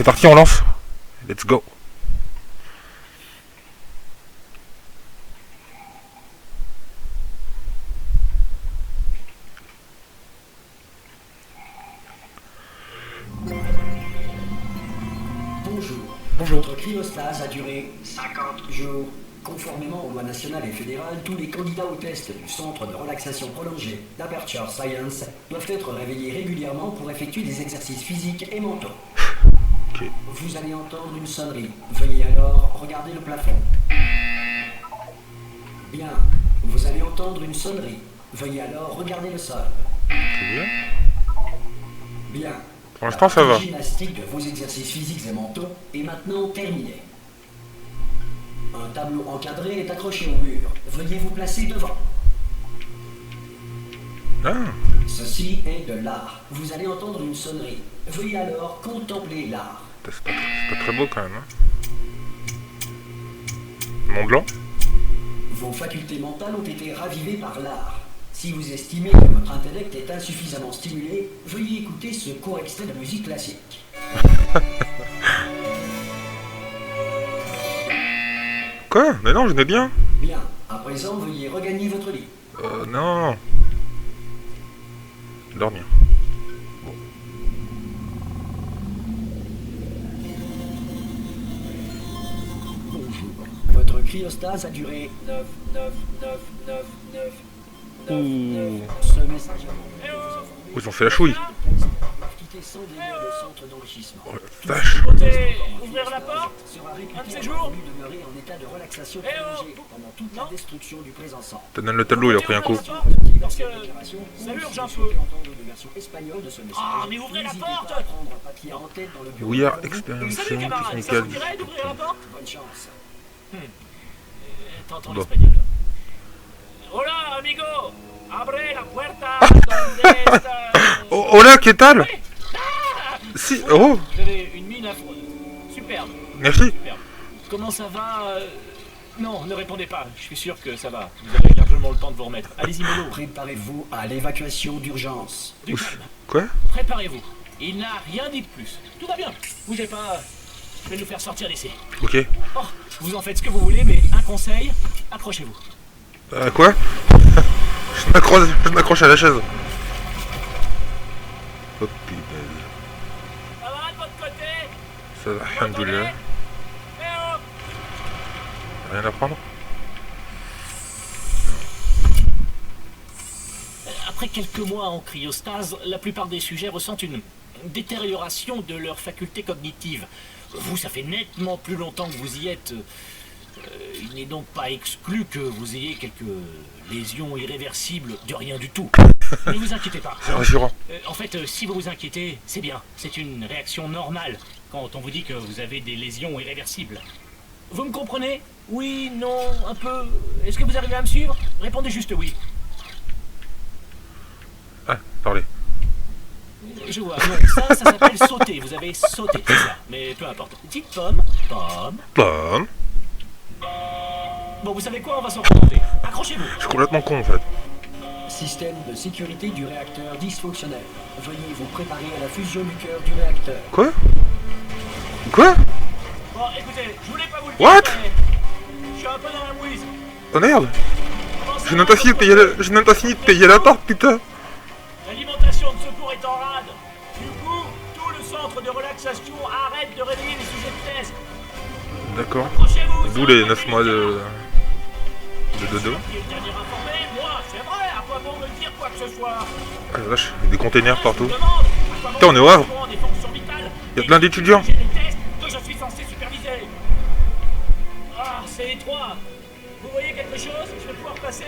parti, on lance. Let's go. Bonjour. Bonjour. Votre cryostase a duré 50 jours. Conformément aux lois nationales et fédérales, tous les candidats au test du Centre de relaxation prolongée d'Aperture Science doivent être réveillés régulièrement pour effectuer des exercices physiques et mentaux. Ok. Vous allez entendre une sonnerie. Veuillez alors regarder le plafond. Bien. Vous allez entendre une sonnerie. Veuillez alors regarder le sol. C'est bien. Bien. Pour l'instant, ça va. La gymnastique de vos exercices physiques et mentaux est maintenant terminée. Un tableau encadré est accroché au mur. Veuillez vous placer devant. Ah. Ceci est de l'art. Vous allez entendre une sonnerie. Veuillez alors contempler l'art. C'est pas très beau quand même. Hein. Mont Blanc. Vos facultés mentales ont été ravivées par l'art. Si vous estimez que votre intellect est insuffisamment stimulé, veuillez écouter ce court extrait de musique classique. Quoi? Mais non, je n'ai bien. Bien. À présent, veuillez regagner votre lit. Non. Dormir. Bonjour. Votre cryostase a duré 9. Ouh. Ce message Oh, ils ont fait la chouille. quitter sans délai le centre d'enrichissement. Oh la vache. Comptez ouvrir la porte Sera Un de réputé ces avoir jours voulu demeurer en état de relaxation Eh oh prolongée pendant toute la Non destruction du présent centre. T'as donné le tableau, il a pris un coup. Parce que ça urge un peu. Ah, mais ouvrez la porte We are experiencing Salut camarade, ça technical. vous dirait d'ouvrir la porte Bonne chance. T'entends Bon. l'espagnol. Hola, amigo. Abre la puerta. Donde está... Oh, hola, ¿qué tal? Oui. Ah, Si, oh, vous avez une mine affreuse. Superbe. merci. Superbe. Comment ça va Non, ne répondez pas. Je suis sûr que ça va. Vous avez largement le temps de vous remettre. Allez-y, mollo. Préparez-vous à l'évacuation d'urgence. Du calme. Quoi? Préparez-vous. Il n'a rien dit de plus. Tout va bien. Bougez pas. Je vais nous faire sortir d'ici. Ok. Oh, vous en faites ce que vous voulez, mais un conseil, accrochez-vous. Quoi? Je m'accroche à la chaise. Oh putain. Ça va de votre côté? Ça va, alhamdoulilah. Eh oh! Rien à prendre? Après quelques mois en cryostase, la plupart des sujets ressentent une détérioration de leurs facultés cognitives. Vous, ça fait nettement plus longtemps que vous y êtes. Il n'est donc pas exclu que vous ayez quelques lésions irréversibles de rien du tout. Ne vous inquiétez pas. C'est rassurant. En fait, si vous vous inquiétez, c'est bien. C'est une réaction normale quand on vous dit que vous avez des lésions irréversibles. Vous me comprenez? Oui, non, un peu. Est-ce que vous arrivez à me suivre? Répondez juste oui. Ah, parlez. Je vois, non, ça s'appelle sauter. Vous avez sauté, c'est ça. Mais peu importe. Dites pomme, pomme. Pomme. Bon, vous savez quoi? On va s'en contenter. Accrochez-vous. Je suis complètement con en fait. Système de sécurité du réacteur dysfonctionnel. Veuillez vous préparer à la fusion du cœur du réacteur. Quoi? Quoi? Bon, écoutez, je voulais pas vous le dire, What? mais je suis un peu dans la mouise. Oh merde. Comment ça J'ai même va, pas fini de payer la... J'ai même pas fini de payer la porte, putain. L'alimentation de secours est en rade. Du coup, tout le centre de relaxation arrête de réveiller les sujets de thèse. D'accord. Accrochez-vous. D'où les 9 mois de dodo. Qui est le dernier informé? Moi, c'est vrai. À quoi bon me dire quoi que ce soit? Ah la vache, il y a des containers partout. Je me demande, à quoi bon Putain, on est au me Havre. dire des fonctions vitales? Il y a plein d'étudiants. J'ai des tests que je suis censé superviser. Ah, c'est étroit. Vous voyez quelque chose? Je vais pouvoir passer?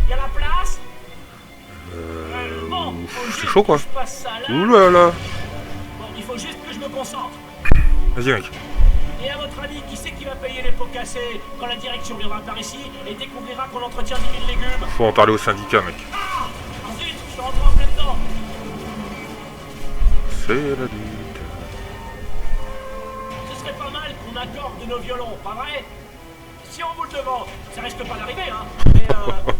Il y a la place? Bon, faut c'est juste chaud, quoi. que je passe ça là. Ouh là là. Bon, il faut juste que je me concentre. Vas-y mec. Et à votre avis, qui c'est qui va payer les pots cassés quand la direction viendra par ici et découvrira qu'on entretient 10 000 légumes? Faut en parler au syndicat mec. Ah! Ensuite, je suis rentré en plein dedans. C'est la lutte. Ce serait pas mal qu'on accorde nos violons, pas vrai? Si on vous le demande, ça risque pas d'arriver, hein. Mais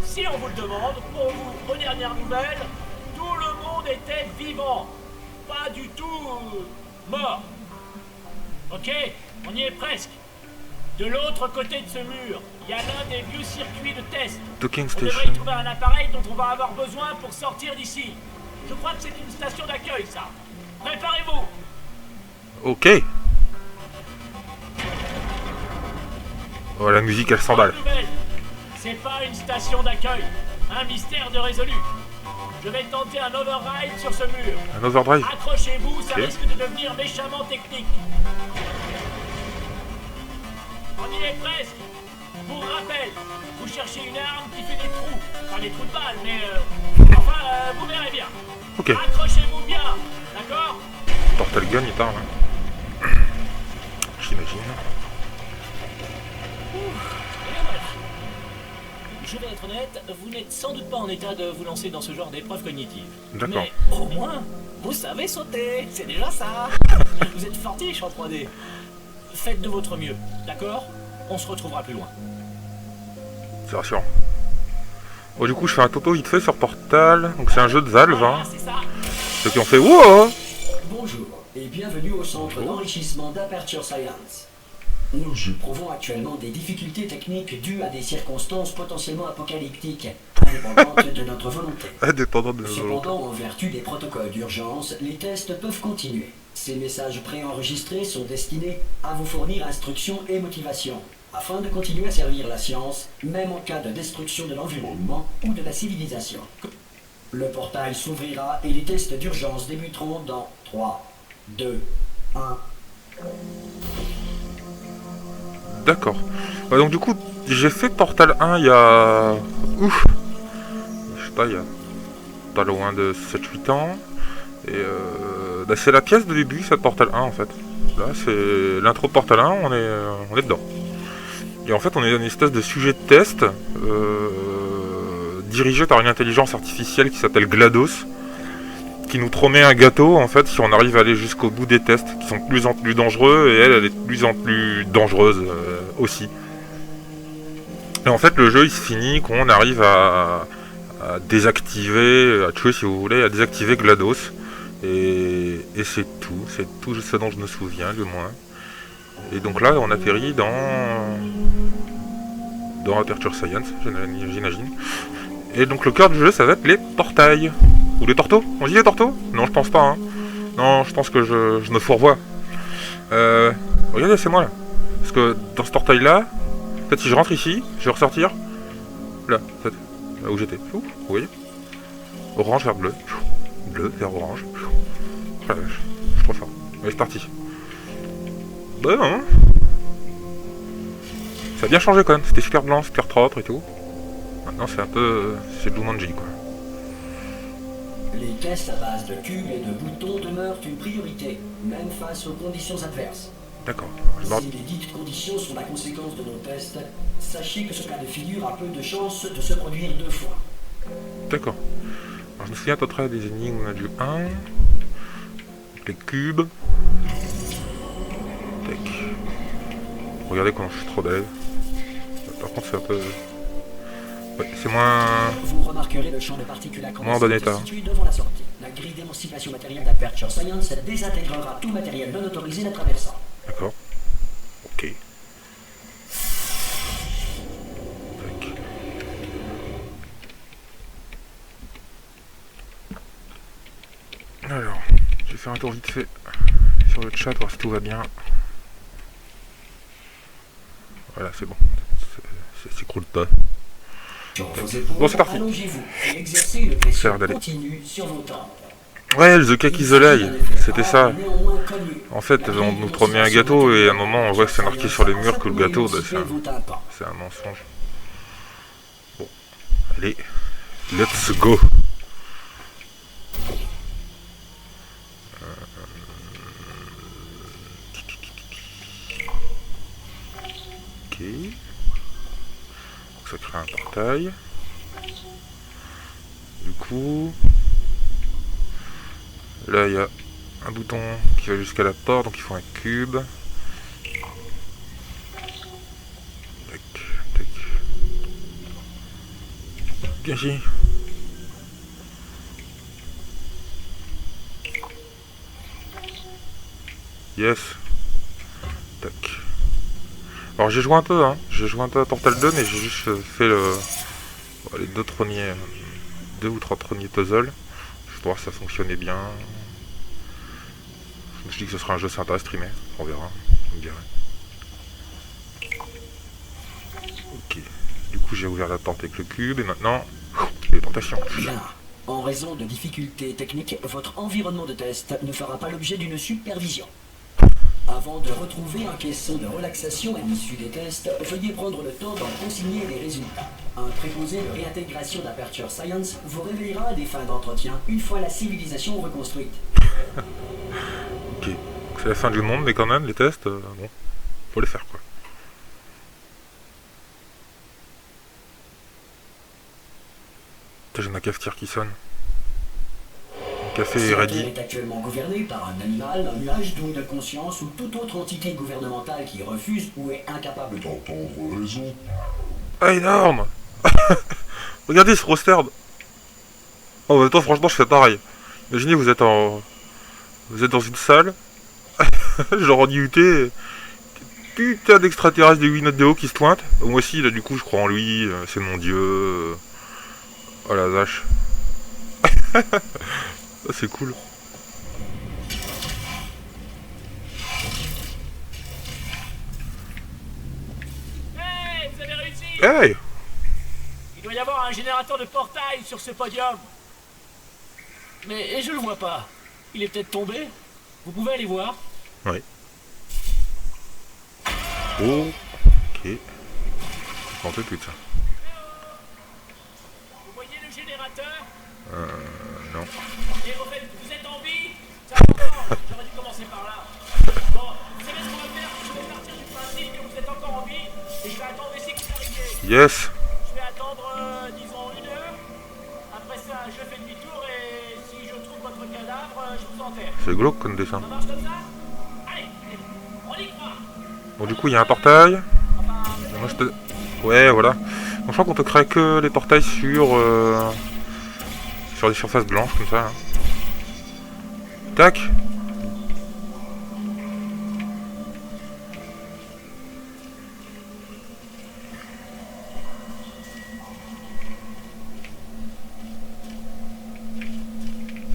si on vous le demande, pour vous, aux dernières nouvelles, tout le monde était vivant. Pas du tout mort. Ok, on y est presque. De l'autre côté de ce mur, il y a l'un des vieux circuits de test. Docking On devrait station. y trouver un appareil dont on va avoir besoin pour sortir d'ici. Je crois que c'est une station d'accueil, ça. Préparez-vous. Ok. Oh, la musique, elle s'emballe. Bonne nouvelle. C'est pas une station d'accueil. Un mystère de résolu. Je vais tenter un override sur ce mur. Un overdrive. Accrochez-vous, ça Ok. risque de devenir méchamment technique. On y est presque. Pour rappel, vous cherchez une arme qui fait des trous. Pas des trous de balles, mais vous verrez bien. Ok. Accrochez-vous bien, d'accord? Portal Gun, il parle. Hein. J'imagine. Et voilà. Je vais être honnête, vous n'êtes sans doute pas en état de vous lancer dans ce genre d'épreuve cognitive. D'accord. Mais au moins, vous savez sauter, c'est déjà ça. Vous êtes fortiche en 3D. Faites de votre mieux, d'accord? On se retrouvera plus loin. C'est rassurant. Bon, du coup, je fais un topo vite fait sur Portal. Donc, c'est un jeu de Valve. Voilà, Hein. c'est ça. Ceux qui ont fait wow. Bonjour et bienvenue au centre d'enrichissement d'Aperture Science. Nous éprouvons actuellement des difficultés techniques dues à des circonstances potentiellement apocalyptiques, indépendantes de notre volonté. Indépendant de nos volontés. Cependant, en vertu des protocoles d'urgence, les tests peuvent continuer. Ces messages préenregistrés sont destinés à vous fournir instructions et motivation, afin de continuer à servir la science, même en cas de destruction de l'environnement ou de la civilisation. Le portail s'ouvrira et les tests d'urgence débuteront dans 3, 2, 1... D'accord. Ouais, donc, du coup, j'ai fait Portal 1 il y a... Ouf. Je sais pas, il y a pas loin de 7-8 ans. Et bah, c'est la pièce de début, cette Portal 1, en fait. Là, c'est l'intro de Portal 1, on est dedans. Et en fait, on est dans une espèce de sujet de test dirigé par une intelligence artificielle qui s'appelle GLaDOS, qui nous promet un gâteau, en fait, si on arrive à aller jusqu'au bout des tests, qui sont de plus en plus dangereux, et elle est de plus en plus dangereuse aussi. Et en fait, le jeu, il se finit quand on arrive à désactiver, à tuer si vous voulez, à désactiver GLaDOS. Et c'est tout ce dont je me souviens, du moins. Et donc là, on atterrit dans Aperture Science, j'imagine. Et donc le cœur du jeu, ça va être les portails. Ou les torteaux. On dit les torteaux? Non, je pense pas. Hein. Non, je pense que je me fourvoie. Regardez, c'est moi là. Parce que dans ce portail-là, en fait, si je rentre ici, je vais ressortir. Là, en fait, là où j'étais. Vous voyez? Orange vers bleu. Bleu vers orange. Oh la vache, je suis trop fort. Allez, c'est parti. Bon, hein. Ça a bien changé quand même. C'était super blanc, super propre et tout. Maintenant, c'est un peu... c'est Jumanji, quoi. Les tests à base de cubes et de boutons demeurent une priorité, même face aux conditions adverses. D'accord. Si les dites conditions sont la conséquence de nos tests, sachez que ce cas de figure a peu de chances de se produire 2 fois. D'accord. Alors, je me souviens à peu près des énigmes du 1. Les cubes. Tac. Regardez comment je suis trop balèze. Par contre, c'est un peu... ouais, c'est moins... Vous remarquerez le champ de particules moins en bon état. situé devant la sortie. La grille d'émancipation matérielle d'Aperture Science désintégrera tout matériel non autorisé la traversant. D'accord. Ok. Tac. Alors, je vais faire un tour vite fait sur le chat, voir si tout va bien. Voilà, c'est bon. Ça s'écroule pas. Bon, c'est parti. Allongez-vous et exercez une pression l'air d'aller. continue sur vos tempes. Ouais, The Cake is the Lie, c'était ça. En fait, on nous promet un gâteau et à un moment on voit que c'est marqué sur les murs que le gâteau, bah, c'est un mensonge. Bon, allez, let's go. Ok. Donc ça crée un portail. Du coup... là, il y a un bouton qui va jusqu'à la porte, donc il faut un cube. Tac, tac. Bien ici. Yes. Tac. Alors j'ai joué un peu, hein. J'ai joué un peu à Portal 2, mais j'ai juste fait les deux ou trois premiers puzzles. Je vois si ça fonctionnait bien. Je me suis dit que ce serait un jeu sympa à streamer. On verra. On me dirait. Ok. Du coup j'ai ouvert la porte avec le cube et maintenant les tentations. Bien. En raison de difficultés techniques, votre environnement de test ne fera pas l'objet d'une supervision. Avant de retrouver un caisson de relaxation à l'issue des tests, veuillez prendre le temps d'en consigner les résultats. Un préposé de réintégration d'Aperture Science vous réveillera à des fins d'entretien une fois la civilisation reconstruite. Ok. C'est la fin du monde, mais quand même, les tests, bon, faut les faire quoi. Putain, j'ai ma cafetière qui sonne. Le café est ready. est actuellement gouverné par un animal, un nuage d'onde de conscience ou toute autre entité gouvernementale qui refuse ou est incapable d'entendre raison. Ah, énorme. Regardez ce roster. Oh, en même temps, franchement, je fais pareil. Imaginez, vous êtes dans une salle, genre en IUT, putain d'extraterrestres des 8 notes de haut qui se pointent. Moi aussi, là, du coup, je crois en lui, c'est mon dieu. Oh la vache. C'est cool. Hey, vous avez réussi! Hey! Il doit y avoir un générateur de portail sur ce podium. Mais je le vois pas. Il est peut-être tombé. Vous pouvez aller voir. Oui. Oh. Ok. Je m'en peux plus de ça. Vous voyez le générateur? Non. Et au fait, vous êtes en vie? Ça va encore. J'aurais dû commencer par là. Bon, vous savez ce qu'on va faire? Je vais partir du principe que vous êtes encore en vie. Et je vais attendre ici que vous arriviez. Yes! Je vais attendre, disons, 1 heure. Après ça, je fais demi-tour et si je trouve votre cadavre, je vous enterre. C'est glauque comme dessin. Ça marche comme ça? Allez, on y croit. Bon, du coup, il y a un portail. Enfin, Moi, je peux... Ouais, voilà. Donc, je crois qu'on peut créer que les portails sur des surfaces blanches, comme ça. Hein. Tac!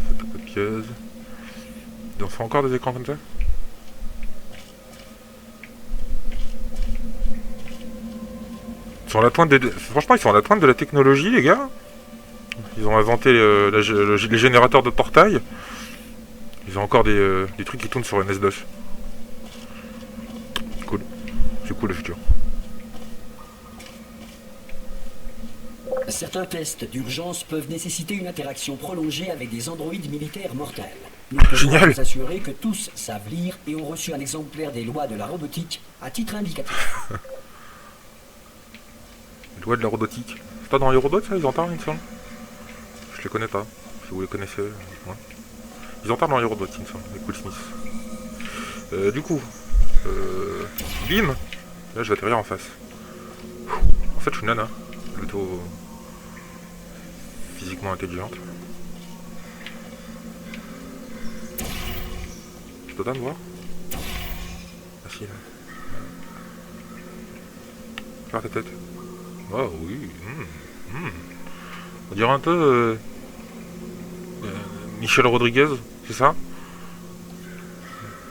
Photocopieuse. Et on fait encore des écrans comme ça? Ils sont à la pointe Franchement, ils sont à la pointe de la technologie, les gars. Ils ont inventé les générateurs de portail. Ils ont encore des trucs qui tournent sur MS-DOS. Cool. C'est cool le futur. Certains tests d'urgence peuvent nécessiter une interaction prolongée avec des androïdes militaires mortels. Nous devons Génial. nous assurer que tous savent lire et ont reçu un exemplaire des lois de la robotique à titre indicatif. Les lois de la robotique. C'est pas dans les robots, ça? Ils en parlent, il me semble. Je les connais pas. Si vous les connaissez, dites-moi. Ils en parlent dans les robots, il me semble, avec Will Smith. Du coup, bim. Là, je vais atterrir en face. En fait, je suis une nana. Plutôt physiquement intelligente. Je peux pas me voir? Ah si, là. Faire ta tête. Oh oui. On dirait un peu Michel Rodriguez, c'est ça?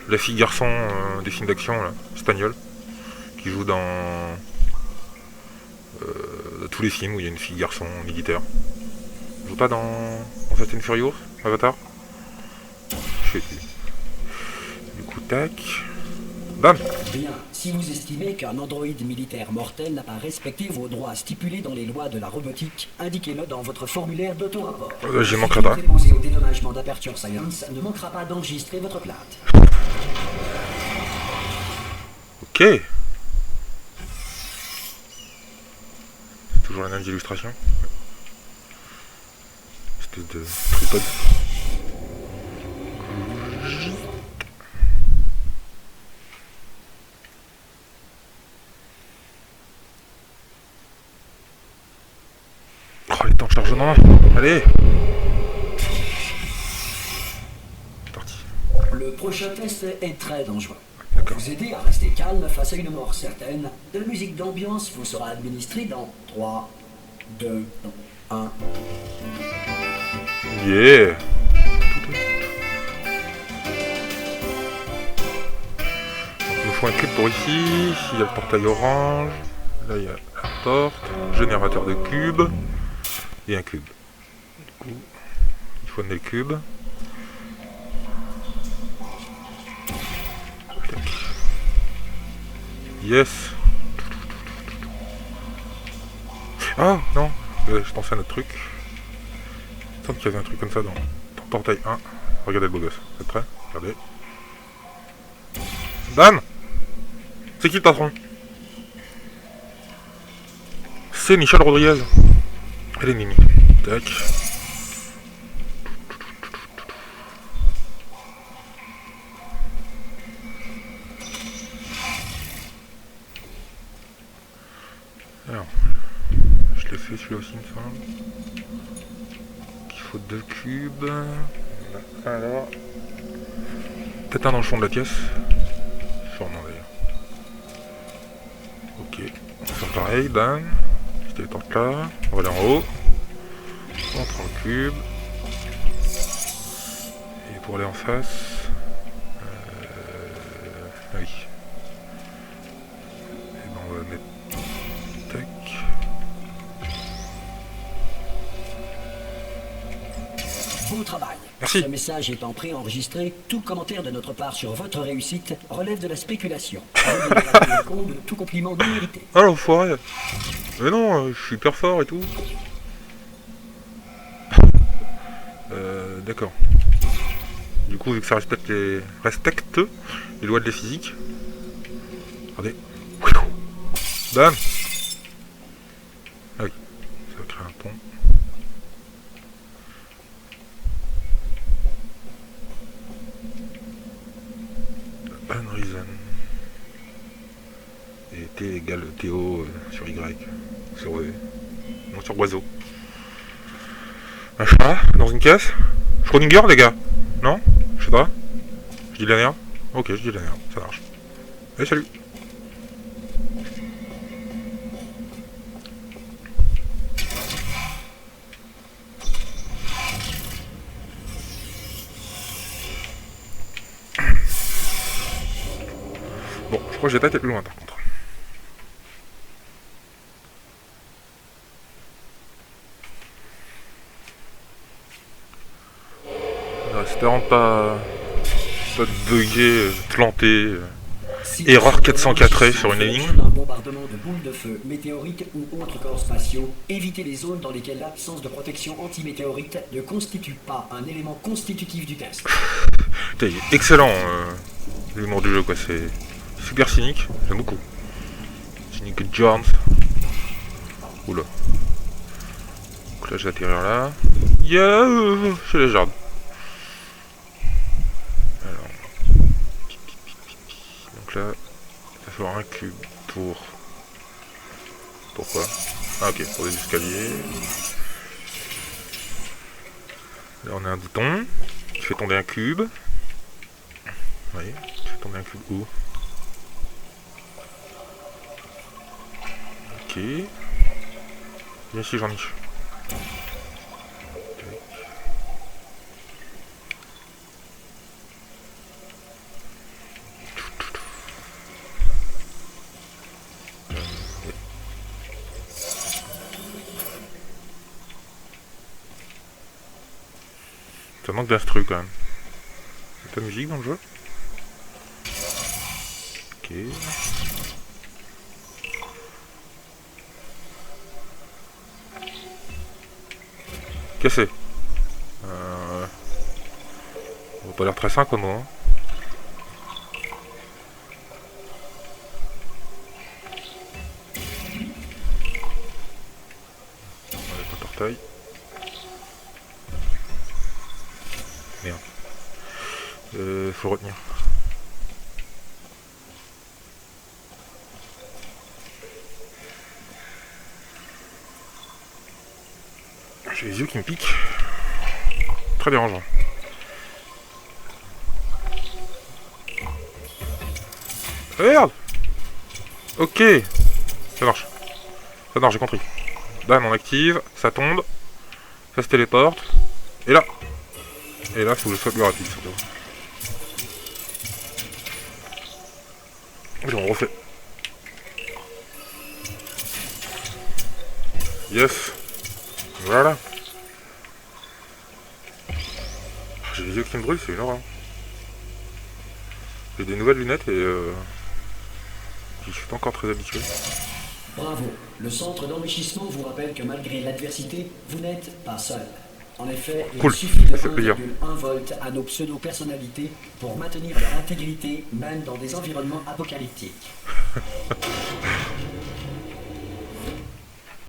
La fille garçon des films d'action là, espagnol, qui joue dans tous les films où il y a une fille garçon militaire. Je joue pas dans Fast and Furious, Avatar? Je sais plus. Du coup, tac. Bam! Bien, si vous estimez qu'un androïde militaire mortel n'a pas respecté vos droits stipulés dans les lois de la robotique, indiquez-le dans votre formulaire d'auto-rapport. J'y manquerai pas. Le préposé au dédommagement d'Aperture Science ne manquera pas d'enregistrer votre plainte. Ok. Toujours les mêmes illustrations. Espèce de tripode. Oh, les temps de chargement. Allez. C'est parti. Le prochain test est très dangereux. D'accord. Vous aider à rester calme face à une mort certaine, de la musique d'ambiance vous sera administrée dans 3, 2, 1. Yeah. Il nous faut un cube pour ici. Ici il y a le portail orange. Là il y a la porte. Générateur de cubes. Et un cube. Du coup, il faut amener le cube. Yes. Ah non, je pensais à notre truc. Il semble qu'il y avait un truc comme ça dans portail 1. Regardez le beau gosse. Vous êtes prêts? Regardez. Dan! C'est qui le patron? C'est Michel Rodriguez. Elle est Mimi. Tac. Alors, je l'ai fait celui-là aussi, il me semble. Il faut 2 cubes. Alors, peut-être un dans le fond de la pièce. Sûrement d'ailleurs. Ok, on va faire pareil, Dan. Je téléporte là. On va aller en haut. On prend le cube. Et pour aller en face. Oui. Et ben on va mettre. Tac. Bon travail. Merci. Ce message étant préenregistré, tout commentaire de notre part sur votre réussite relève de la spéculation. Veuillez tenir compte de tout compliment non mérité. Ah l'enfoiré. Mais non, je suis hyper fort et tout. D'accord. Du coup, vu que ça respecte les lois de la physique. Regardez. Bam. Ah oui, ça va créer un pont. Unreason. Et T égale TO sur Y. Sur V. Non, sur oiseau. Un chat dans une caisse. Schrödinger, les gars. Non? Je sais pas. Je dis la merde. Ok, je dis la merde. Ça marche. Allez, salut. Bon, je crois que j'ai pas été plus loin par contre. Espérant pas bugger, planter. Erreur 404 sur une ligne. Un bombardement de boules de feu, météorites ou autres corps spatiaux, évitez les zones dans lesquelles l'absence de protection antimétéorite ne constitue pas un élément constitutif du test. Putain, il est excellent l'humour du jeu quoi, c'est super cynique, j'aime beaucoup. Cynique Jones. Oula. Donc là je vais atterrir là. Yeah, chez les jardins. Donc là, il va falloir un cube pour... Pourquoi? Ah ok, pour des escaliers. Là on a un bouton qui fait tomber un cube. Oui, qui fait tomber un cube où? Ok. Viens ici Jean-Mich. Ça manque d'instru quand même. C'est ta musique dans le jeu? Ok. Cassé. On va pas l'air très sain comme moi. On va mettre un portail. Merde. Faut le retenir. J'ai les yeux qui me piquent. Très dérangeant. Merde. Ok. Ça marche. Ça marche, j'ai compris. Dame, on active. Ça tombe. Ça se téléporte. Et là. Et là, faut que je sois plus rapide, surtout. Et on refait. Yes. Voilà. J'ai les yeux qui me brûlent, c'est une horreur. J'ai des nouvelles lunettes et je suis pas encore très habitué. Bravo. Le centre d'enrichissement vous rappelle que malgré l'adversité, vous n'êtes pas seul. En effet, Cool. il suffit de Ça fait plaisir. 1,1 volt à nos pseudo-personnalités pour maintenir leur intégrité, même dans des environnements apocalyptiques.